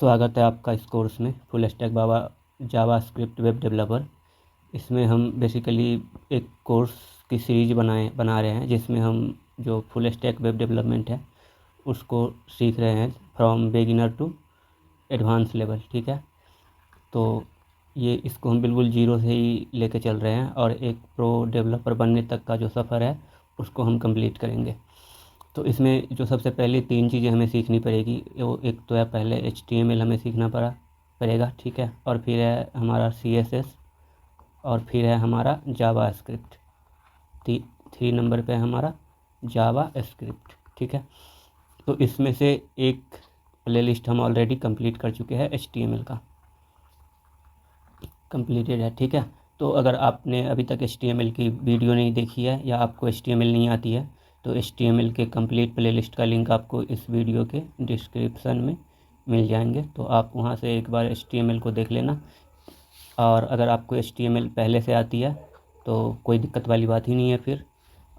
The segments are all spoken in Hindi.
स्वागत है आपका इस कोर्स में full stack JavaScript web developer. इसमें हम बेसिकली एक कोर्स की सीरीज बना रहे हैं जिसमें हम जो फुल स्टैक वेब डेवलपमेंट है उसको सीख रहे हैं from beginner to advance level. ठीक है, तो ये इसको हम बिल्कुल जीरो से ही लेके चल रहे हैं और एक प्रो डेवलपर बनने तक का जो सफ़र है उसको हम कंप्लीट करेंगे। तो इसमें जो सबसे पहले 3 चीज़ें हमें सीखनी पड़ेगी, वो एक तो है पहले HTML हमें सीखना पड़ेगा। ठीक है, और फिर है हमारा CSS और फिर है हमारा जावास्क्रिप्ट। 3 नंबर पे है हमारा जावास्क्रिप्ट। ठीक है, तो इसमें से एक प्लेलिस्ट हम ऑलरेडी कंप्लीट कर चुके हैं, HTML का कंप्लीटेड है। ठीक है, तो अगर आपने अभी तक HTML की वीडियो नहीं देखी है या आपको HTML नहीं आती है तो HTML के कंप्लीट प्लेलिस्ट का लिंक आपको इस वीडियो के डिस्क्रिप्शन में मिल जाएंगे, तो आप वहां से एक बार HTML को देख लेना। और अगर आपको HTML पहले से आती है तो कोई दिक्कत वाली बात ही नहीं है फिर।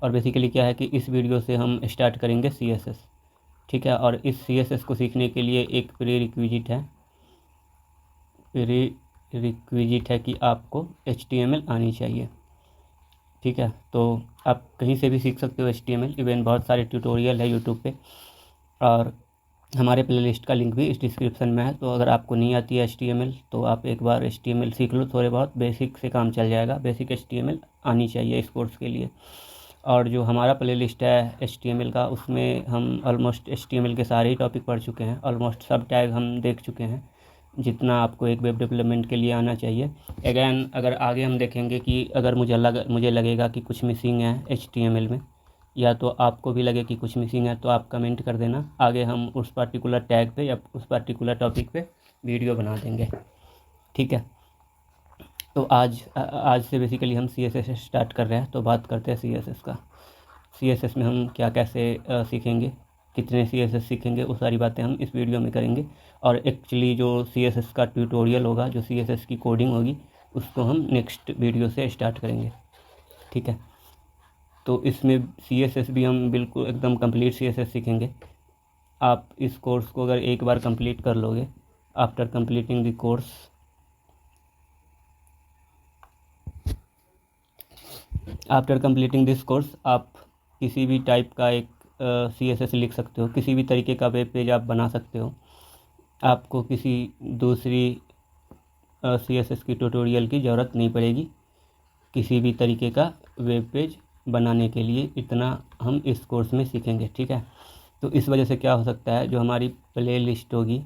और बेसिकली क्या है कि इस वीडियो से हम स्टार्ट करेंगे CSS। ठीक है, और इस CSS को सीखने के लिए एक प्री रिक्विजिट है कि आपको HTML आनी चाहिए। ठीक है, तो आप कहीं से भी सीख सकते हो HTML, इवन बहुत सारे ट्यूटोरियल है यूट्यूब पे और हमारे प्लेलिस्ट का लिंक भी इस डिस्क्रिप्शन में है। तो अगर आपको नहीं आती है HTML तो आप एक बार HTML सीख लो, थोड़े बहुत बेसिक से काम चल जाएगा। बेसिक HTML आनी चाहिए इस कोर्स के लिए। और जो हमारा प्लेलिस्ट है HTML का उसमें हम ऑलमोस्ट HTML के सारे ही टॉपिक पढ़ चुके हैं, ऑलमोस्ट सब टैग हम देख चुके हैं जितना आपको एक वेब डेवलपमेंट के लिए आना चाहिए। अगैन अगर आगे हम देखेंगे कि अगर मुझे लगेगा कि कुछ मिसिंग है HTML में या तो आपको भी लगे कि कुछ मिसिंग है तो आप कमेंट कर देना, आगे हम उस पर्टिकुलर टैग पे या उस पर्टिकुलर टॉपिक पे वीडियो बना देंगे। ठीक है, तो आज से बेसिकली हम CSS स्टार्ट कर रहे हैं। तो बात करते हैं CSS का। CSS में हम कैसे सीखेंगे, कितने CSS सीखेंगे, वो सारी बातें हम इस वीडियो में करेंगे। और एक्चुअली जो CSS का ट्यूटोरियल होगा, जो CSS की कोडिंग होगी, उसको हम नेक्स्ट वीडियो से स्टार्ट करेंगे। ठीक है, तो इसमें CSS भी हम बिल्कुल एकदम कंप्लीट CSS सीखेंगे। आप इस कोर्स को अगर एक बार कंप्लीट कर लोगे, आफ्टर कंप्लीटिंग द कोर्स आप किसी भी टाइप का एक CSS लिख सकते हो, किसी भी तरीके का वेब पेज आप बना सकते हो। आपको किसी दूसरी CSS की ट्यूटोरियल की ज़रूरत नहीं पड़ेगी किसी भी तरीके का वेब पेज बनाने के लिए। इतना हम इस कोर्स में सीखेंगे। ठीक है, तो इस वजह से क्या हो सकता है, जो हमारी प्ले लिस्ट होगी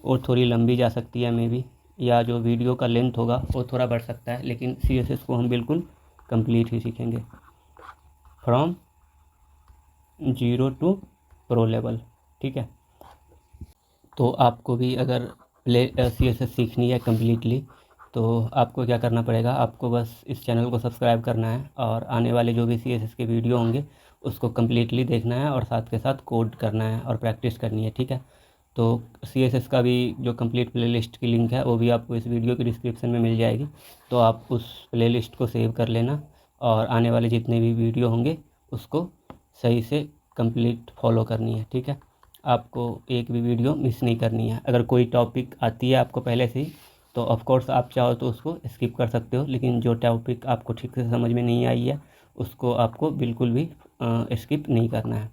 वो थोड़ी लंबी जा सकती है मे बी, या जो वीडियो का लेंथ होगा वो थोड़ा बढ़ सकता है, लेकिन CSS को हम बिल्कुल कंप्लीट ही सीखेंगे from zero to pro level. ठीक है, तो आपको भी अगर CSS सीखनी है कम्प्लीटली तो आपको क्या करना पड़ेगा, आपको बस इस चैनल को सब्सक्राइब करना है और आने वाले जो भी CSS के वीडियो होंगे उसको कम्प्लीटली देखना है और साथ के साथ कोड करना है और प्रैक्टिस करनी है। ठीक है, तो CSS का भी जो कंप्लीट प्लेलिस्ट की लिंक है वो भी आपको इस वीडियो के डिस्क्रिप्शन में मिल जाएगी, तो आप उस प्लेलिस्ट को सेव कर लेना और आने वाले जितने भी वीडियो होंगे उसको सही से कंप्लीट फॉलो करनी है। ठीक है, आपको एक भी वीडियो मिस नहीं करनी है। अगर कोई टॉपिक आती है आपको पहले से ही तो ऑफ कोर्स आप चाहो तो उसको स्किप कर सकते हो, लेकिन जो टॉपिक आपको ठीक से समझ में नहीं आई है उसको आपको बिल्कुल भी स्किप नहीं करना है।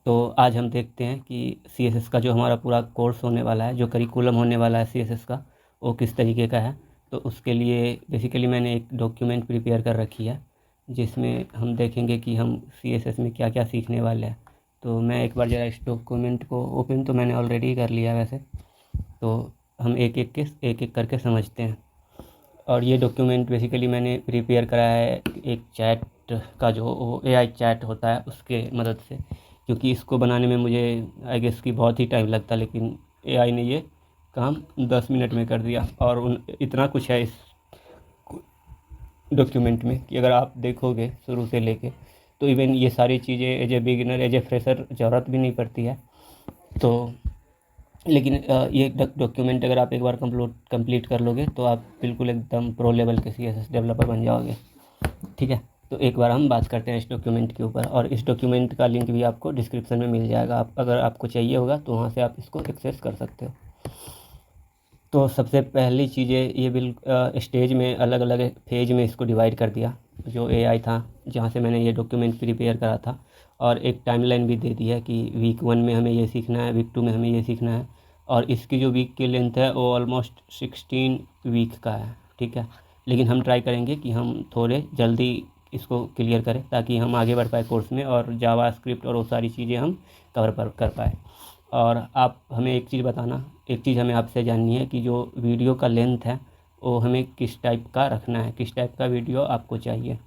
तो आज हम देखते हैं कि CSS का जो हमारा पूरा कोर्स होने वाला है, जो करिकुलम होने वाला है CSS का, वो किस तरीके का है। तो उसके लिए बेसिकली मैंने एक डॉक्यूमेंट प्रिपेयर कर रखी है जिसमें हम देखेंगे कि हम CSS में क्या क्या सीखने वाले हैं। तो मैं एक बार ज़रा इस डॉक्यूमेंट को ओपन तो मैंने ऑलरेडी कर लिया वैसे, तो हम एक एक करके समझते हैं। और ये डॉक्यूमेंट बेसिकली मैंने प्रिपेयर करा है एक चैट का, जो AI चैट होता है उसके मदद से, क्योंकि इसको बनाने में मुझे आई गेस कि बहुत ही टाइम लगता, लेकिन AI ने ये काम 10 मिनट में कर दिया। और इतना कुछ है इस डॉक्यूमेंट में कि अगर आप देखोगे शुरू से लेके तो इवन ये सारी चीज़ें as a beginner as a fresher ज़रूरत भी नहीं पड़ती है। तो लेकिन ये डॉक्यूमेंट अगर आप एक बार कंप्लीट कर लोगे तो आप बिल्कुल एकदम प्रो लेवल के CSS डेवलपर बन जाओगे। ठीक है, तो एक बार हम बात करते हैं इस डॉक्यूमेंट के ऊपर, और इस डॉक्यूमेंट का लिंक भी आपको डिस्क्रिप्शन में मिल जाएगा। आप अगर आपको चाहिए होगा तो वहाँ से आप इसको एक्सेस कर सकते हो। तो सबसे पहली चीज़ें ये स्टेज में अलग अलग फेज में इसको डिवाइड कर दिया, जो AI था जहाँ से मैंने ये डॉक्यूमेंट प्रिपेयर करा था, और एक टाइमलाइन भी दे दी है कि वीक 1 में हमें ये सीखना है, वीक 2 में हमें ये सीखना है, और इसकी जो वीक की लेंथ है वो ऑलमोस्ट 16 वीक का है, ठीक है। लेकिन हम ट्राई करेंगे कि हम थोड़े जल्दी इसको क्लियर करें ताकि हम आगे बढ़ पाए कोर्स में, और जावास्क्रिप्ट और वो सारी चीज़ें हम कवर कर पाए। और आप हमें एक चीज़ बताना, एक चीज़ हमें आपसे जाननी है कि जो वीडियो का लेंथ है वो हमें किस टाइप का रखना है, किस टाइप का वीडियो आपको चाहिए।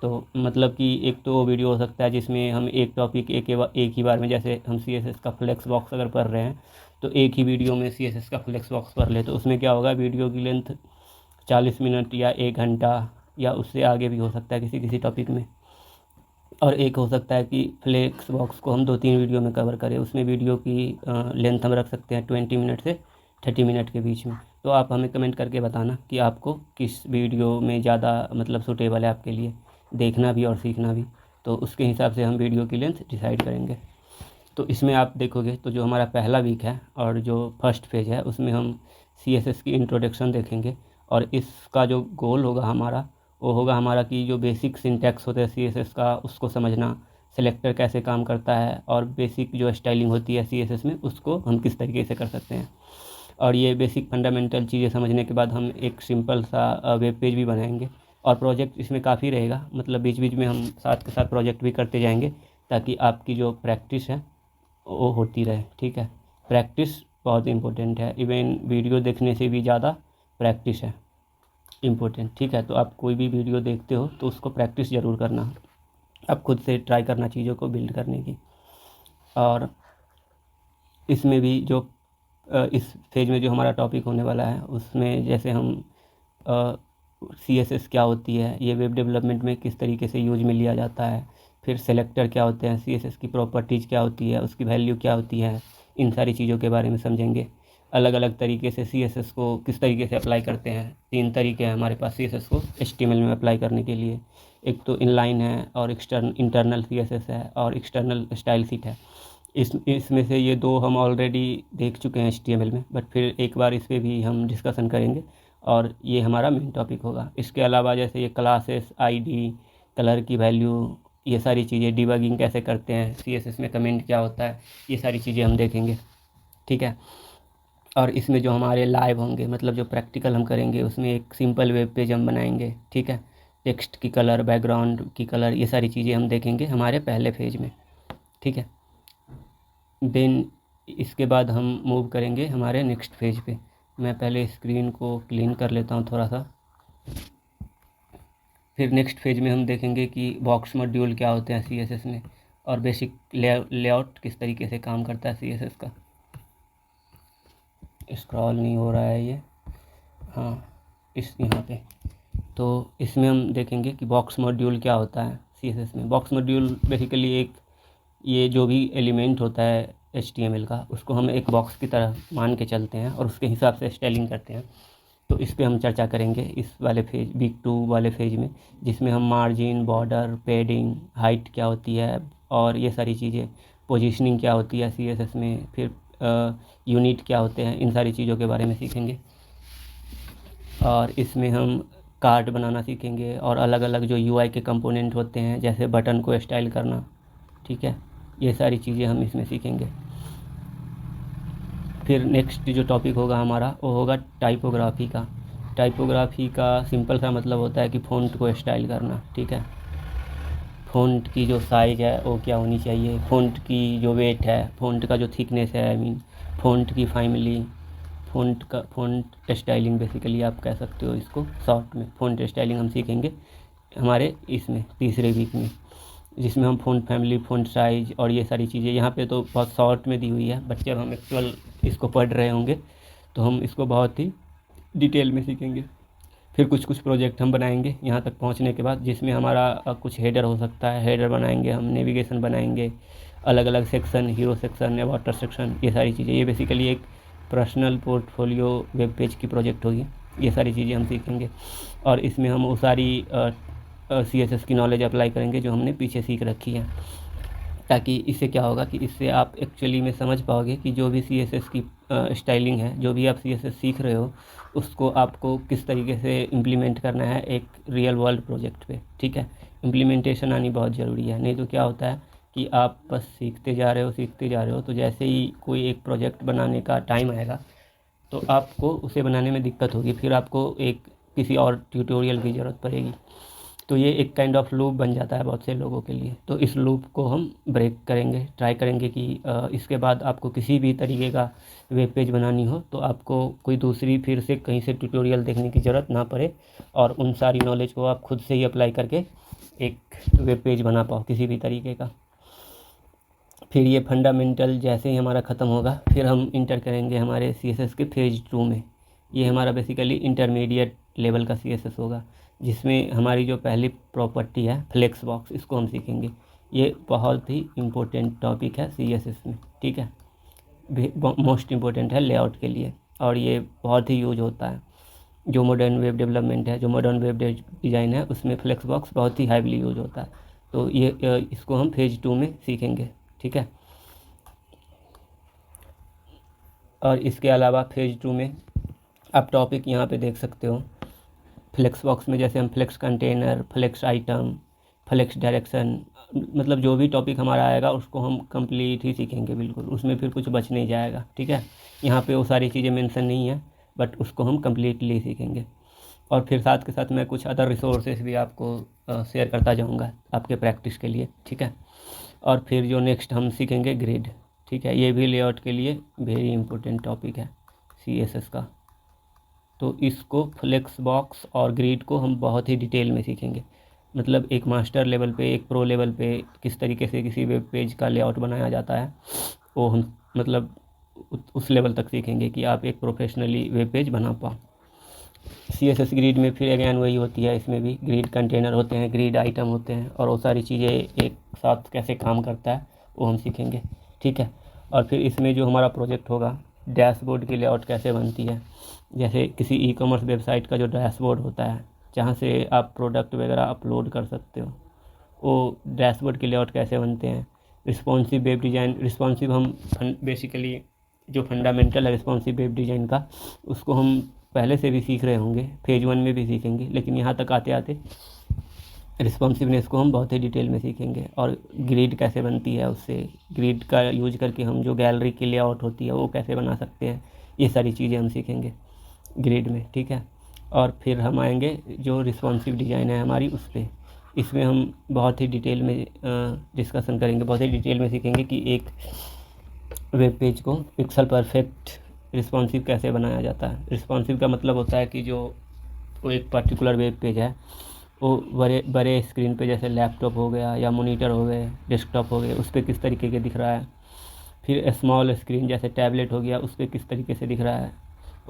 तो मतलब कि एक तो वो वीडियो हो सकता है जिसमें हम एक टॉपिक एक ही बार में, जैसे हम CSS का फ्लेक्स बॉक्स अगर पढ़ रहे हैं तो एक ही वीडियो में CSS का फ्लेक्स बॉक्स पढ़ ले, तो उसमें क्या होगा, वीडियो की लेंथ 40 मिनट या 1 घंटा या उससे आगे भी हो सकता है किसी किसी टॉपिक में। और एक हो सकता है कि फ्लेक्स बॉक्स को हम 2-3 वीडियो में कवर करें, उसमें वीडियो की लेंथ हम रख सकते हैं 20 मिनट से 30 मिनट के बीच में। तो आप हमें कमेंट करके बताना कि आपको किस वीडियो में ज़्यादा मतलब सूटेबल है आपके लिए देखना भी और सीखना भी, तो उसके हिसाब से हम वीडियो की लेंथ डिसाइड करेंगे। तो इसमें आप देखोगे तो जो हमारा पहला वीक है और जो फर्स्ट पेज है उसमें हम CSS की इंट्रोडक्शन देखेंगे, और इसका जो गोल होगा हमारा वो होगा हमारा कि जो बेसिक सिंटैक्स होता है CSS का उसको समझना, सेलेक्टर कैसे काम करता है, और बेसिक जो स्टाइलिंग होती है CSS में उसको हम किस तरीके से कर सकते हैं। और ये बेसिक फंडामेंटल चीज़ें समझने के बाद हम एक सिंपल सा वेब पेज भी बनाएंगे, और प्रोजेक्ट इसमें काफ़ी रहेगा, मतलब बीच बीच में हम साथ के साथ प्रोजेक्ट भी करते जाएंगे ताकि आपकी जो प्रैक्टिस है वो होती रहे, ठीक है। प्रैक्टिस बहुत इम्पोर्टेंट है, इवन वीडियो देखने से भी ज़्यादा प्रैक्टिस है इम्पोर्टेंट, ठीक है। तो आप कोई भी वीडियो देखते हो तो उसको प्रैक्टिस ज़रूर करना, आप खुद से ट्राई करना चीज़ों को बिल्ड करने की। और इसमें भी जो इस फेज में जो हमारा टॉपिक होने वाला है उसमें जैसे हम CSS क्या होती है, ये वेब डेवलपमेंट में किस तरीके से यूज में लिया जाता है, फिर सेलेक्टर क्या होते हैं, CSS की प्रॉपर्टीज़ क्या होती है, उसकी वैल्यू क्या होती है, इन सारी चीज़ों के बारे में समझेंगे। अलग अलग तरीके से CSS को किस तरीके से अप्लाई करते हैं, 3 तरीके हैं हमारे पास CSS को HTML में अप्लाई करने के लिए। एक तो इनलाइन है, और इंटरनल CSS है, और एक्सटर्नल स्टाइल शीट है। इसमें से ये 2 हम ऑलरेडी देख चुके हैं HTML में, बट फिर एक बार इस पर भी हम डिस्कशन करेंगे, और ये हमारा मेन टॉपिक होगा। इसके अलावा जैसे ये क्लासेस, ID, कलर की वैल्यू, ये सारी चीज़ें, डिबगिंग कैसे करते हैं, CSS में कमेंट क्या होता है, ये सारी चीज़ें हम देखेंगे, ठीक है। और इसमें जो हमारे लाइव होंगे, मतलब जो प्रैक्टिकल हम करेंगे, उसमें एक सिंपल वेब पेज हम बनाएंगे, ठीक है। टेक्स्ट की कलर, बैकग्राउंड की कलर, ये सारी चीज़ें हम देखेंगे हमारे पहले पेज में, ठीक है। देन इसके बाद हम मूव करेंगे हमारे नेक्स्ट पेज पे। मैं पहले स्क्रीन को क्लीन कर लेता हूँ थोड़ा सा। फिर नेक्स्ट पेज में हम देखेंगे कि बॉक्स मॉड्यूल क्या होते हैं CSS में, और बेसिक लेआउट किस तरीके से काम करता है CSS का। स्क्रॉल नहीं हो रहा है ये, हाँ इस यहाँ पे। तो इसमें हम देखेंगे कि बॉक्स मॉड्यूल क्या होता है CSS में। बॉक्स मॉड्यूल बेसिकली एक, ये जो भी एलिमेंट होता है HTML का, उसको हम एक बॉक्स की तरह मान के चलते हैं और उसके हिसाब से स्टाइलिंग करते हैं। तो इस पे हम चर्चा करेंगे इस वाले फेज, वीक 2 वाले फेज में, जिसमें हम मार्जिन, बॉर्डर, पैडिंग, हाइट क्या होती है, और ये सारी चीज़ें, पोजीशनिंग क्या होती है CSS में, फिर यूनिट क्या होते हैं, इन सारी चीज़ों के बारे में सीखेंगे। और इसमें हम कार्ड बनाना सीखेंगे, और अलग अलग जो UI के कंपोनेंट होते हैं जैसे बटन को स्टाइल करना, ठीक है, ये सारी चीज़ें हम इसमें सीखेंगे। फिर नेक्स्ट जो टॉपिक होगा हमारा वो होगा टाइपोग्राफी का। टाइपोग्राफी का सिंपल सा मतलब होता है कि फ़ॉन्ट को स्टाइल करना, ठीक है। फ़ॉन्ट की जो साइज़ है वो क्या होनी चाहिए, फ़ॉन्ट की जो वेट है, फ़ॉन्ट का जो थिकनेस है, आई मीन फ़ॉन्ट की फैमिली, फ़ॉन्ट स्टाइलिंग बेसिकली आप कह सकते हो इसको शॉर्ट में। फ़ॉन्ट स्टाइलिंग हम सीखेंगे हमारे इसमें तीसरे वीक में, जिसमें हम फ़ॉन्ट फैमिली, फ़ॉन्ट साइज़ और ये सारी चीज़ें, यहाँ पे तो बहुत शॉर्ट में दी हुई है, बट जब हम एक्चुअल इसको पढ़ रहे होंगे तो हम इसको बहुत ही डिटेल में सीखेंगे। फिर कुछ प्रोजेक्ट हम बनाएंगे यहाँ तक पहुँचने के बाद, जिसमें हमारा कुछ हेडर हो सकता है, हेडर बनाएंगे हम, नेविगेशन बनाएंगे, अलग अलग सेक्शन, हीरो सेक्शन या वाटर सेक्शन, ये सारी चीज़ें। ये बेसिकली एक पर्सनल पोर्टफोलियो वेब पेज की प्रोजेक्ट होगी, ये सारी चीज़ें हम सीखेंगे। और इसमें हम वो सारी CSS की नॉलेज अप्लाई करेंगे जो हमने पीछे सीख रखी है, ताकि इससे क्या होगा कि इससे आप एक्चुअली में समझ पाओगे कि जो भी CSS की स्टाइलिंग है, जो भी आप CSS सीख रहे हो, उसको आपको किस तरीके से इम्प्लीमेंट करना है एक रियल वर्ल्ड प्रोजेक्ट पे। ठीक है, इम्प्लीमेंटेशन आनी बहुत ज़रूरी है, नहीं तो क्या होता है कि आप बस सीखते जा रहे हो, तो जैसे ही कोई एक प्रोजेक्ट बनाने का टाइम आएगा तो आपको उसे बनाने में दिक्कत होगी, फिर आपको किसी और ट्यूटोरियल की ज़रूरत पड़ेगी। तो ये एक काइंड ऑफ लूप बन जाता है बहुत से लोगों के लिए। तो इस लूप को हम ब्रेक करेंगे, ट्राई करेंगे कि इसके बाद आपको किसी भी तरीके का वेब पेज बनानी हो तो आपको कोई दूसरी फिर से कहीं से ट्यूटोरियल देखने की ज़रूरत ना पड़े, और उन सारी नॉलेज को आप खुद से ही अप्लाई करके एक वेब पेज बना पाओ किसी भी तरीके का। फिर ये फंडामेंटल जैसे ही हमारा ख़त्म होगा, फिर हम इंटर करेंगे हमारे CSS के फेज 2 में। ये हमारा बेसिकली इंटरमीडिएट लेवल का CSS होगा, जिसमें हमारी जो पहली प्रॉपर्टी है फ्लेक्स बॉक्स, इसको हम सीखेंगे। ये बहुत ही इम्पोर्टेंट टॉपिक है CSS में। ठीक है, मोस्ट इम्पोर्टेंट है लेआउट के लिए, और ये बहुत ही यूज होता है। जो मॉडर्न वेब डेवलपमेंट है, जो मॉडर्न वेब डिज़ाइन है, उसमें फ्लेक्स बॉक्स बहुत ही हाईली यूज होता है। तो ये इसको हम फेज 2 में सीखेंगे। ठीक है, और इसके अलावा फेज 2 में आप टॉपिक यहाँ पे देख सकते हो। फ्लेक्स बॉक्स में जैसे हम flex container, flex item, flex direction, मतलब जो भी टॉपिक हमारा आएगा उसको हम कंप्लीट ही सीखेंगे बिल्कुल, उसमें फिर कुछ बच नहीं जाएगा। ठीक है, यहाँ पे वो सारी चीज़ें मेंशन नहीं है, बट उसको हम कम्प्लीटली सीखेंगे। और फिर साथ के साथ मैं कुछ अदर रिसोर्सेज भी आपको शेयर करता जाऊँगा आपके प्रैक्टिस के लिए। ठीक है, और फिर जो नेक्स्ट हम सीखेंगे ग्रिड। ठीक है, ये भी लेआउट के लिए वेरी इंपॉर्टेंट टॉपिक है CSS का। तो इसको फ्लेक्स बॉक्स और ग्रिड को हम बहुत ही डिटेल में सीखेंगे, मतलब एक मास्टर लेवल पे, एक प्रो लेवल पे किस तरीके से किसी वेब पेज का लेआउट बनाया जाता है, वो हम मतलब उस लेवल तक सीखेंगे कि आप एक प्रोफेशनली वेब पेज बना पाओ। CSS ग्रिड में फिर अगैन वही होती है, इसमें भी ग्रिड कंटेनर होते हैं, ग्रिड आइटम होते हैं, और वो सारी चीज़ें एक साथ कैसे काम करता है वो हम सीखेंगे। ठीक है, और फिर इसमें जो हमारा प्रोजेक्ट होगा, डैशबोर्ड की लेआउट कैसे बनती है, जैसे किसी ई-कॉमर्स वेबसाइट का जो डैशबोर्ड होता है जहाँ से आप प्रोडक्ट वगैरह अपलोड कर सकते हो, वो डैशबोर्ड की लेआउट कैसे बनते हैं। रिस्पॉन्सिव वेब डिज़ाइन, रिस्पॉन्सिव हम बेसिकली जो फंडामेंटल है रिस्पॉन्सिव वेब डिज़ाइन का, उसको हम पहले से भी सीख रहे होंगे, फेज 1 में भी सीखेंगे, लेकिन यहाँ तक आते आते रिस्पॉन्सिवनेस को हम बहुत ही डिटेल में सीखेंगे। और ग्रिड कैसे बनती है, उससे ग्रिड का यूज करके हम जो गैलरी की लेआउट होती है वो कैसे बना सकते हैं, ये सारी चीज़ें हम सीखेंगे ग्रिड में। ठीक है, और फिर हम आएंगे जो रिस्पॉन्सिव डिज़ाइन है हमारी, उस पर इसमें हम बहुत ही डिटेल में डिस्कशन करेंगे, बहुत ही डिटेल में सीखेंगे कि एक वेब पेज को पिक्सल परफेक्ट रिस्पॉन्सिव कैसे बनाया जाता है। रिस्पॉन्सिव का मतलब होता है कि जो वो एक पर्टिकुलर वेब पेज है वो बड़े बड़े स्क्रीन पे, जैसे लैपटॉप हो गया या मॉनिटर हो गए, डेस्कटॉप हो गए, उस पर किस तरीके के दिख रहा है। फिर स्मॉल स्क्रीन जैसे टैबलेट हो गया, उस पर किस तरीके से दिख रहा है।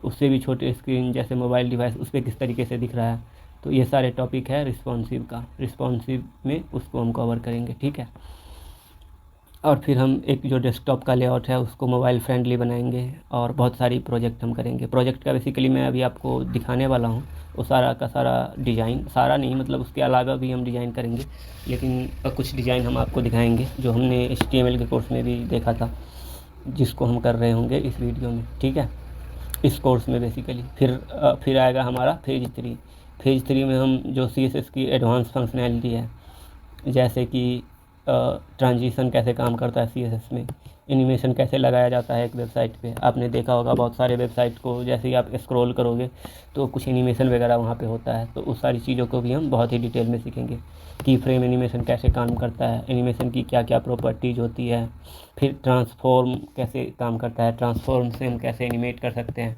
उससे भी छोटे स्क्रीन जैसे मोबाइल डिवाइस, उस पर किस तरीके से दिख रहा है। तो ये सारे टॉपिक है रिस्पॉन्सिव का, रिस्पॉन्सिव में उसको हम कवर करेंगे। ठीक है, और फिर हम एक जो डेस्कटॉप का लेआउट है उसको मोबाइल फ्रेंडली बनाएंगे, और बहुत सारी प्रोजेक्ट हम करेंगे। प्रोजेक्ट का बेसिकली मैं अभी आपको दिखाने वाला हूँ, वो सारा का सारा डिज़ाइन, सारा नहीं मतलब उसके अलावा भी हम डिज़ाइन करेंगे, लेकिन कुछ डिज़ाइन हम आपको दिखाएंगे जो हमने HTML के कोर्स में भी देखा था, जिसको हम कर रहे होंगे इस वीडियो में। ठीक है, इस कोर्स में बेसिकली फिर आएगा हमारा फेज 3। फेज 3 में हम जो CSS की एडवांस फंक्शनैलिटी है, जैसे कि ट्रांजिशन कैसे काम करता है CSS में, एनिमेशन कैसे लगाया जाता है एक वेबसाइट पे। आपने देखा होगा बहुत सारे वेबसाइट को जैसे ही आप स्क्रॉल करोगे तो कुछ एनिमेशन वगैरह वहाँ पे होता है, तो उस सारी चीज़ों को भी हम बहुत ही डिटेल में सीखेंगे। की फ्रेम एनिमेशन कैसे काम करता है, एनिमेशन की क्या क्या प्रॉपर्टीज़ होती है, फिर ट्रांसफॉर्म कैसे काम करता है, ट्रांसफॉर्म से हम कैसे एनिमेट कर सकते हैं,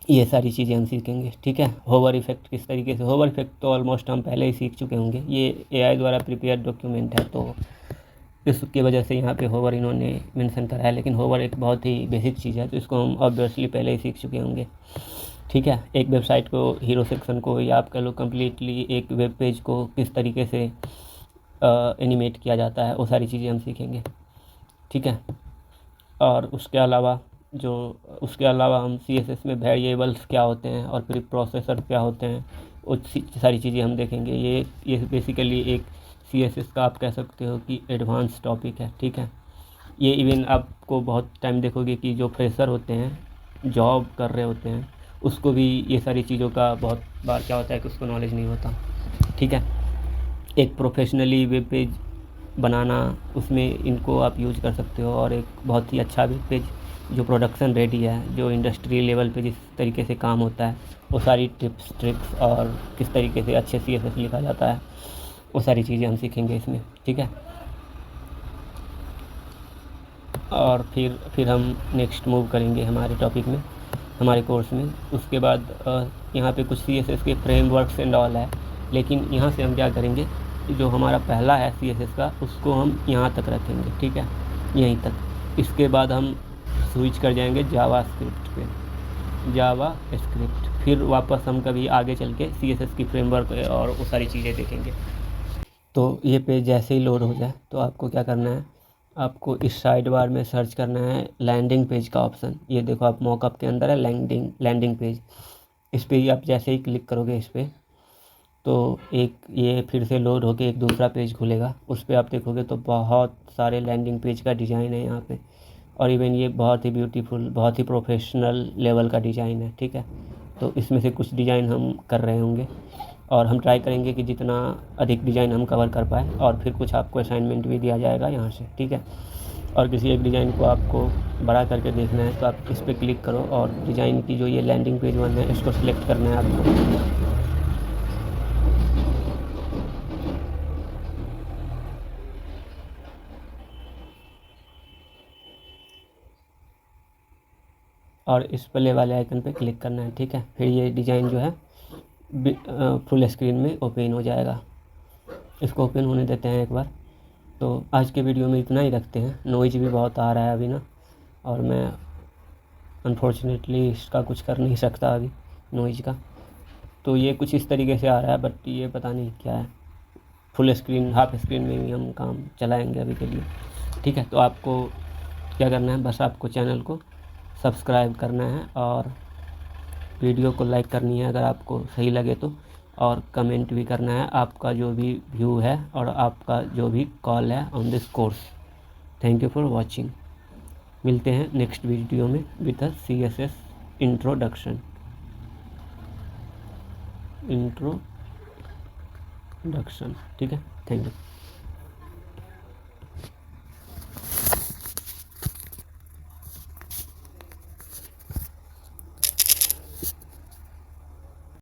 ये सारी चीज़ें हम सीखेंगे। ठीक है, होवर इफेक्ट किस तरीके से, होवर इफेक्ट तो ऑलमोस्ट हम पहले ही सीख चुके होंगे, ये AI द्वारा प्रिपेयर डॉक्यूमेंट है, तो इसकी वजह से यहाँ पे होवर इन्होंने मेंशन करा है, लेकिन होवर एक बहुत ही बेसिक चीज़ है, तो इसको हम ऑब्वियसली पहले ही सीख चुके होंगे। ठीक है, एक वेबसाइट को, हीरो सेक्शन को, या आप कह लो कम्प्लीटली एक वेब पेज को किस तरीके से एनिमेट किया जाता है, वो सारी चीज़ें हम सीखेंगे। ठीक है, और उसके अलावा जो उसके अलावा हम CSS में वेरिएबल्स क्या होते हैं और फिर प्रोसेसर क्या होते हैं, वो सारी चीज़ें हम देखेंगे। ये बेसिकली एक CSS का आप कह सकते हो कि एडवांस टॉपिक है, ठीक है। ये इवन आपको बहुत टाइम देखोगे कि जो फ्रेशर होते हैं, जॉब कर रहे होते हैं, उसको भी ये सारी चीज़ों का बहुत बार क्या होता है कि उसको नॉलेज नहीं होता, ठीक है। एक प्रोफेशनली वेब पेज बनाना, उसमें इनको आप यूज कर सकते हो। और एक बहुत ही अच्छा वेब पेज जो प्रोडक्शन रेडी है, जो इंडस्ट्री लेवल पे जिस तरीके से काम होता है, वो सारी टिप्स ट्रिक्स और किस तरीके से अच्छे CSS लिखा जाता है, वो सारी चीज़ें हम सीखेंगे इसमें, ठीक है। और फिर हम नेक्स्ट मूव करेंगे हमारे टॉपिक में, हमारे कोर्स में। उसके बाद यहाँ पे कुछ CSS के फ्रेमवर्क्स एंड ऑल है, लेकिन यहाँ से हम क्या करेंगे, जो हमारा पहला है CSS का, उसको हम यहाँ तक रखेंगे, ठीक है, यहीं तक। इसके बाद हम स्विच कर जाएंगे जावास्क्रिप्ट पे, जावास्क्रिप्ट। फिर वापस हम कभी आगे चल के CSS की फ्रेमवर्क और वो सारी चीज़ें देखेंगे। तो ये पेज जैसे ही लोड हो जाए तो आपको क्या करना है, आपको इस साइड बार में सर्च करना है लैंडिंग पेज का ऑप्शन। ये देखो, आप मॉकअप के अंदर है लैंडिंग पेज। इस पर आप जैसे ही क्लिक करोगे इस पर, तो एक ये फिर से लोड होके एक दूसरा पेज खुलेगा। उस पर आप देखोगे तो बहुत सारे लैंडिंग पेज का डिज़ाइन है यहाँ पे, और इवन ये बहुत ही ब्यूटीफुल, बहुत ही प्रोफेशनल लेवल का डिज़ाइन है, ठीक है। तो इसमें से कुछ डिज़ाइन हम कर रहे होंगे, और हम ट्राई करेंगे कि जितना अधिक डिज़ाइन हम कवर कर पाए। और फिर कुछ आपको असाइनमेंट भी दिया जाएगा यहाँ से, ठीक है। और किसी एक डिज़ाइन को आपको बड़ा करके देखना है तो आप इस पर क्लिक करो, और डिज़ाइन की जो ये लैंडिंग पेज 1 है, इसको सिलेक्ट करना है आपको। और इस प्ले वाले आइकन पे क्लिक करना है, ठीक है। फिर ये डिज़ाइन जो है फुल स्क्रीन में ओपन हो जाएगा। इसको ओपन होने देते हैं एक बार। तो आज के वीडियो में इतना ही रखते हैं। नॉइज भी बहुत आ रहा है अभी ना, और मैं अनफॉर्चुनेटली इसका कुछ कर नहीं सकता अभी नॉइज का। तो ये कुछ इस तरीके से आ रहा है, बट ये पता नहीं क्या है। फुल स्क्रीन, हाफ स्क्रीन में भी हम काम चलाएंगे अभी के लिए, ठीक है। तो आपको क्या करना है, बस आपको चैनल को सब्सक्राइब करना है और वीडियो को लाइक करनी है अगर आपको सही लगे तो, और कमेंट भी करना है आपका जो भी व्यू है और आपका जो भी कॉल है on this course. Thank you for watching. मिलते हैं नेक्स्ट वीडियो में विद अ CSS इंट्रोडक्शन, ठीक है। Thank you.